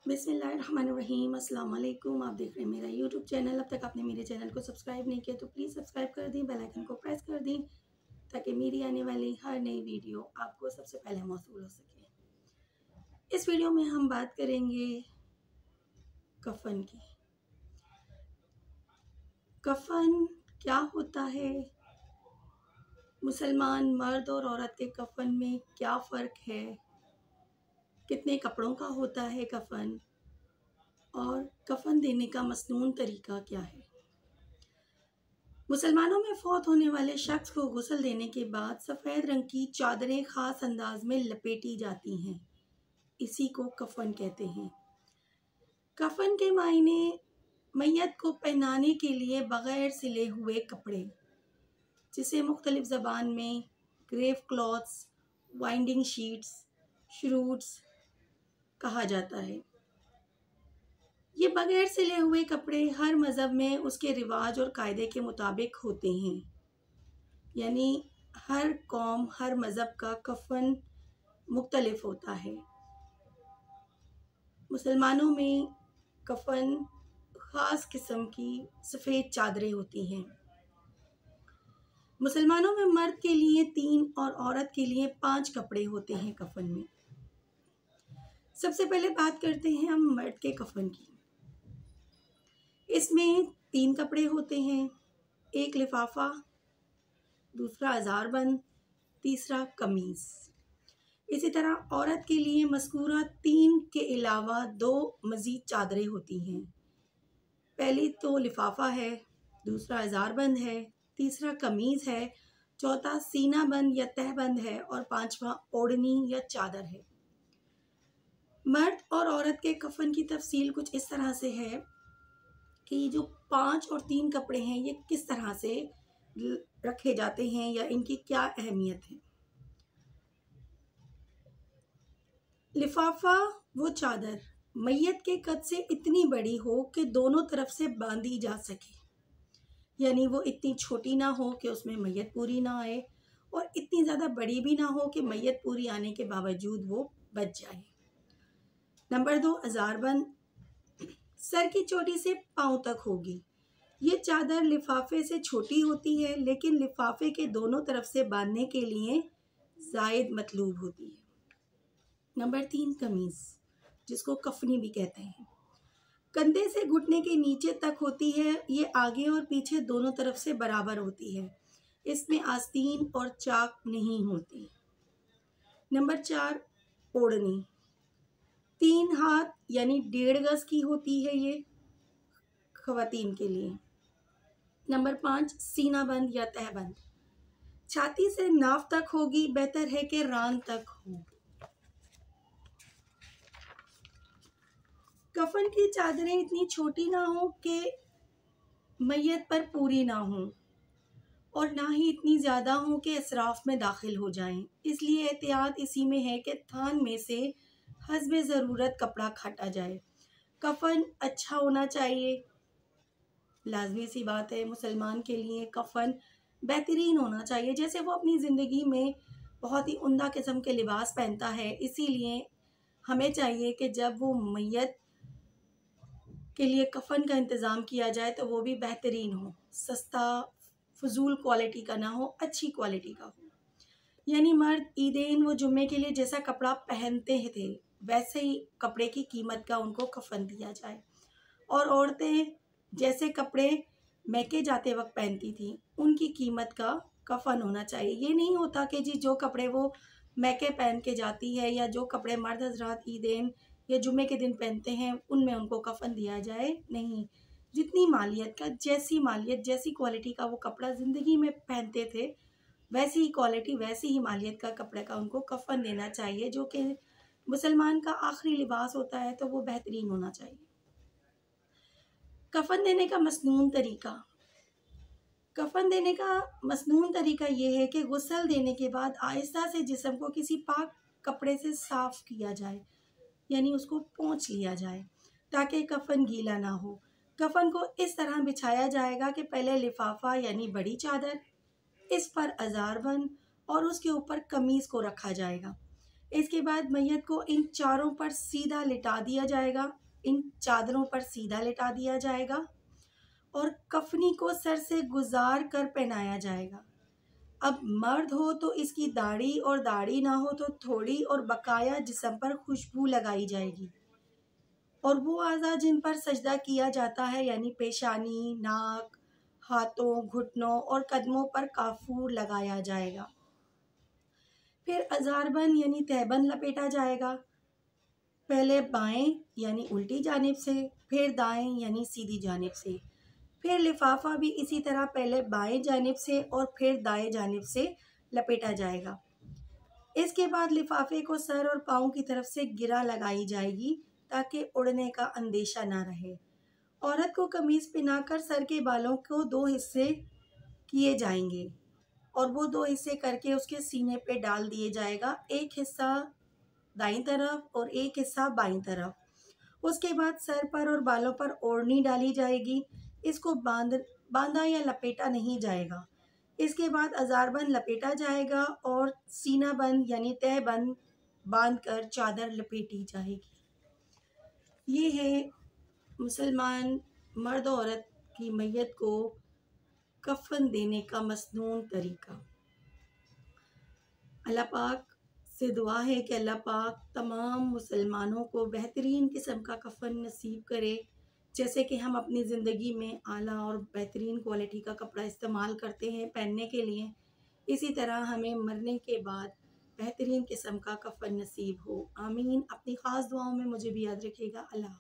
बिस्मिल्लाहिर्रहमानिर्रहीम। अस्सलाम वालेकुम। आप देख रहे हैं मेरा यूट्यूब चैनल। अब तक आपने मेरे चैनल को सब्सक्राइब नहीं किया तो प्लीज़ सब्सक्राइब कर दें, बेल आइकन को प्रेस कर दें ताकि मेरी आने वाली हर नई वीडियो आपको सबसे पहले मौसूल हो सके। इस वीडियो में हम बात करेंगे कफ़न की। कफ़न क्या होता है, मुसलमान मर्द और औरत के कफ़न में क्या फ़र्क है, कितने कपड़ों का होता है कफ़न, और कफ़न देने का मसनून तरीका क्या है। मुसलमानों में फौत होने वाले शख्स को गुस्ल देने के बाद सफ़ेद रंग की चादरें ख़ास अंदाज में लपेटी जाती हैं। इसी को कफ़न कहते हैं। कफ़न के मायने मैयत को पहनाने के लिए बग़ैर सिले हुए कपड़े, जिसे मुख्तलिफ़ ज़बान में ग्रेव क्लॉथ्स, वाइंडिंग शीट्स, शरूट्स कहा जाता है। ये बग़ैर सिले हुए कपड़े हर मज़हब में उसके रिवाज और कायदे के मुताबिक होते हैं। यानी हर कौम, हर मज़हब का कफ़न मुख्तलिफ होता है। मुसलमानों में कफ़न ख़ास किस्म की सफ़ेद चादरें होती हैं। मुसलमानों में मर्द के लिए 3 और औरत के लिए 5 कपड़े होते हैं कफ़न में। सबसे पहले बात करते हैं हम मर्द के कफ़न की। इसमें 3 कपड़े होते हैं, एक लिफाफा, दूसरा अज़ारबंद, तीसरा कमीज़। इसी तरह औरत के लिए मज़कूरा 3 के अलावा 2 मज़ीद चादरें होती हैं। पहली तो लिफाफा है, दूसरा अज़ारबंद है, तीसरा कमीज़ है, चौथा सीना बंद या तहबंद है और 5वां ओढ़नी या चादर है। मर्द और औरत के कफ़न की तफसील कुछ इस तरह से है कि जो 5 और 3 कपड़े हैं ये किस तरह से रखे जाते हैं या इनकी क्या अहमियत है। लिफाफा वो चादर मैयत के कद से इतनी बड़ी हो कि दोनों तरफ से बांधी जा सके, यानी वो इतनी छोटी ना हो कि उसमें मैयत पूरी ना आए और इतनी ज़्यादा बड़ी भी ना हो कि मैयत पूरी आने के बावजूद वो बच जाए। नंबर 2, अज़ारबंद सर की चोटी से पाँव तक होगी। ये चादर लिफाफे से छोटी होती है लेकिन लिफाफे के दोनों तरफ से बांधने के लिए ज़ायद मतलूब होती है। नंबर 3, कमीज़, जिसको कफनी भी कहते हैं, कंधे से घुटने के नीचे तक होती है। ये आगे और पीछे दोनों तरफ से बराबर होती है। इसमें आस्तीन और चाक नहीं होती। नंबर 4, ओढ़नी 3 हाथ यानी 1.5 गज की होती है ये ख़वातीन के लिए। नंबर 5, सीना बंद या तहबंद, छाती से नाफ तक होगी, बेहतर है कि रान तक हो। कफन की चादरें इतनी छोटी ना हो कि मैयत पर पूरी ना हो और ना ही इतनी ज़्यादा हो कि इसराफ में दाखिल हो जाएं। इसलिए एहतियात इसी में है कि थान में से हस्बे ज़रूरत कपड़ा काटा जाए। कफन अच्छा होना चाहिए, लाजमी सी बात है। मुसलमान के लिए कफन बेहतरीन होना चाहिए, जैसे वो अपनी ज़िंदगी में बहुत ही उम्दा किस्म के लिबास पहनता है। इसीलिए हमें चाहिए कि जब वो मैयत के लिए कफन का इंतज़ाम किया जाए तो वो भी बेहतरीन हो, सस्ता फजूल क्वालिटी का ना हो, अच्छी क्वालिटी का हो। यानी मर्द ईदेन व जुम्मे के लिए जैसा कपड़ा पहनते थे वैसे ही कपड़े की कीमत का उनको कफन दिया जाए, और औरतें जैसे कपड़े मैके जाते वक्त पहनती थी उनकी कीमत का कफन होना चाहिए। ये नहीं होता कि जी जो कपड़े वो मैके पहन के जाती है या जो कपड़े मर्द हजरात ईदेन या जुम्मे के दिन पहनते हैं उनमें उनको कफन दिया जाए। नहीं, जितनी मालियत का, जैसी मालियत, जैसी क्वालिटी का वो कपड़ा ज़िंदगी में पहनते थे वैसी ही क्वालिटी, वैसी ही मालियत का कपड़े का उनको कफन देना चाहिए, जो कि मुसलमान का आखिरी लिबास होता है, तो वो बेहतरीन होना चाहिए। कफन देने का मसनून तरीका। कफन देने का मसनून तरीका ये है कि गुस्ल देने के बाद आहिस्ता से जिस्म को किसी पाक कपड़े से साफ़ किया जाए, यानी उसको पोंछ लिया जाए ताकि कफन गीला ना हो। कफन को इस तरह बिछाया जाएगा कि पहले लिफाफा यानी बड़ी चादर, इस पर अज़ारबंद और उसके ऊपर कमीज़ को रखा जाएगा। इसके बाद मैयत को इन चारों पर सीधा लिटा दिया जाएगा, इन चादरों पर सीधा लिटा दिया जाएगा और कफनी को सर से गुजार कर पहनाया जाएगा। अब मर्द हो तो इसकी दाढ़ी और दाढ़ी ना हो तो थोड़ी और बकाया जिस्म पर खुशबू लगाई जाएगी और वो आज़ा जिन पर सजदा किया जाता है यानी पेशानी, नाक, हाथों, घुटनों और कदमों पर काफूर लगाया जाएगा। फिर अजारबन यानी तहबंद लपेटा जाएगा, पहले बाएं यानी उल्टी जानिब से, फिर दाएं यानी सीधी जानिब से। फिर लिफाफा भी इसी तरह पहले बाएं जानिब से और फिर दाएं जानिब से लपेटा जाएगा। इसके बाद लिफाफे को सर और पाँव की तरफ से गिरा लगाई जाएगी ताकि उड़ने का अंदेशा ना रहे। औरत को कमीज पहनाकर सर के बालों को 2 हिस्से किए जाएंगे और वो 2 हिस्से करके उसके सीने पे डाल दिए जाएगा, एक हिस्सा दाईं तरफ और एक हिस्सा बाईं तरफ। उसके बाद सर पर और बालों पर ओढ़नी डाली जाएगी, इसको बांधा या लपेटा नहीं जाएगा। इसके बाद अजारबंद लपेटा जाएगा और सीना बंद यानी तह बंद बांध कर चादर लपेटी जाएगी। ये है मुसलमान मर्द औरत की मैयत को कफन देने का मसनून तरीका। अल्लाह पाक से दुआ है कि अल्लाह पाक तमाम मुसलमानों को बेहतरीन किस्म का कफन नसीब करे। जैसे कि हम अपनी ज़िंदगी में आला और बेहतरीन क्वालिटी का कपड़ा इस्तेमाल करते हैं पहनने के लिए, इसी तरह हमें मरने के बाद बेहतरीन किस्म का कफन नसीब हो। आमीन। अपनी ख़ास दुआओं में मुझे भी याद रखिएगा। अल्लाह।